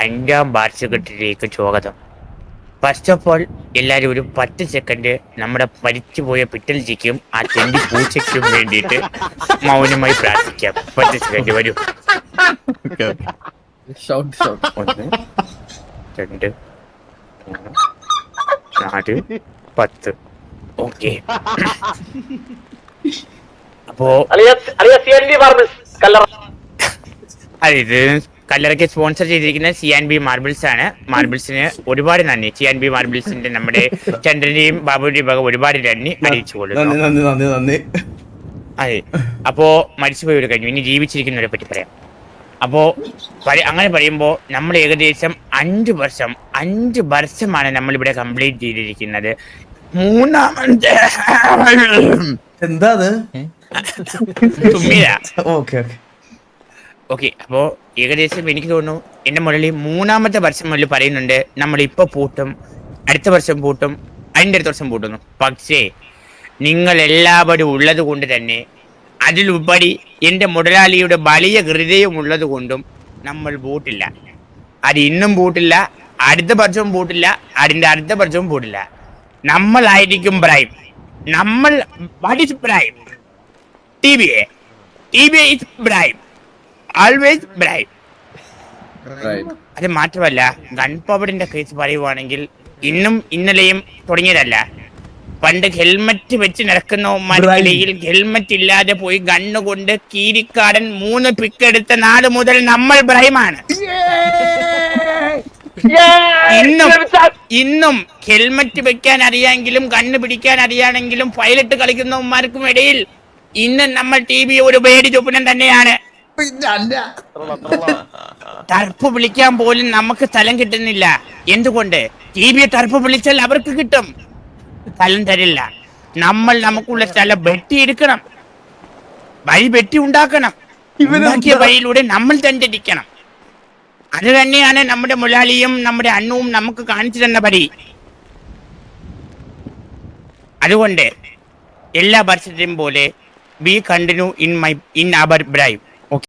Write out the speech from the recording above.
5ാം വാർഷികത്തിലേക്ക് സ്വാഗതം. First of all എല്ലാവരും ഒരു 10 സെക്കൻഡ് നമ്മുടെ മരിച്ചുപോയ പിറ്റൽജിക്കും ആ തെണ്ടി പൂച്ചയ്ക്കും വേണ്ടിയിട്ട് മൗനമായി പ്രാർത്ഥിക്കാം. 10 സെക്കൻഡ് വരൂ. 1 2 3 4 10. ഓക്കെ. അപ്പോ ഇത് കല്ലറയ്ക്ക് സ്പോൺസർ ചെയ്തിരിക്കുന്ന CNB മാർബിൾസ് ആണ്. മാർബിൾസിന് ഒരുപാട് നന്ദി. CNB മാർബിൾസിന്റെ നമ്മുടെ ചന്ദ്രന്റെയും ബാബുവിന്റെയും ഭാഗം ഒരുപാട് നന്ദി അറിയിച്ചു കൊള്ളുന്നു. അതെ. അപ്പോ മരിച്ചുപോയവർ കഴിഞ്ഞു, ഇനി ജീവിച്ചിരിക്കുന്നവരെ പറ്റി പറയാം. അപ്പോ അങ്ങനെ പറയുമ്പോൾ നമ്മൾ ഏകദേശം 5 വർഷമാണ് നമ്മളിവിടെ കംപ്ലീറ്റ് ചെയ്തിരിക്കുന്നത്. മൂന്നാമത്തെ എന്താ ഓക്കെ. അപ്പോ ഏകദേശം എനിക്ക് തോന്നുന്നു എന്റെ മുകളിൽ 3ാമത്തെ വർഷം മുതൽ പറയുന്നുണ്ട് നമ്മളിപ്പോ പൂട്ടും, അടുത്ത വർഷം പൂട്ടും, അതിന്റെ അടുത്ത വർഷം പൂട്ടുന്നു. പക്ഷേ നിങ്ങൾ എല്ലാവരും ഉള്ളത് കൊണ്ട് തന്നെ, അതിലുപരി എന്റെ മുതലാളിയുടെ വലിയ ഹൃദയം ഉള്ളത് കൊണ്ടും നമ്മൾ പൂട്ടില്ല. അത് ഇന്നും പൂട്ടില്ല, അടുത്ത വർഷവും പൂട്ടില്ല, അതിന്റെ അടുത്ത വർഷവും പൂട്ടില്ല. നമ്മളായിരിക്കും പ്രൈം. നമ്മൾ what is prime? TBA is prime, always prime. അത് മാത്രമല്ല, ഗൺ പവറിന്റെ കേസ് പറയുവാണെങ്കിൽ ഇന്നും ഇന്നലെയും തുടങ്ങിയതല്ല. പണ്ട് ഹെൽമറ്റ് വെച്ച് നടക്കുന്നവന്മാർക്കിടയിൽ ഹെൽമറ്റ് ഇല്ലാതെ പോയി ഗണ്ണുകൊണ്ട് കീരിക്കാടൻ 3 പിക്കെടുത്ത നാട് മുതൽ നമ്മൾ പ്രൈമാണ്. ഇന്നും ഹെൽമറ്റ് വെക്കാൻ അറിയാമെങ്കിലും കണ്ണ് പിടിക്കാൻ അറിയാമെങ്കിലും പൈലറ്റ് കളിക്കുന്നവന്മാർക്കും ഇടയിൽ ഇന്ന് നമ്മൾ TBA ഒരു പേടി സ്വപ്നം തന്നെയാണ്. ടർഫ് വിളിക്കാൻ പോലും നമുക്ക് സ്ഥലം കിട്ടുന്നില്ല. എന്തുകൊണ്ട്? TBA ടർഫ് വിളിച്ചാൽ അവർക്ക് കിട്ടും, സ്ഥലം തരില്ല. നമ്മൾ നമുക്കുള്ള സ്ഥലം വെട്ടിയെടുക്കണം, വഴി വെട്ടി ഉണ്ടാക്കണം. ഉണ്ടാക്കിയ വഴിയിലൂടെ നമ്മൾ സഞ്ചരിക്കണം. അത് തന്നെയാണ് നമ്മുടെ മുലാലിയും നമ്മുടെ അണ്ണവും നമുക്ക് കാണിച്ചു തന്ന പരി. അതുകൊണ്ട് എല്ലാ വർഷത്തെയും പോലെ we continue in our drive.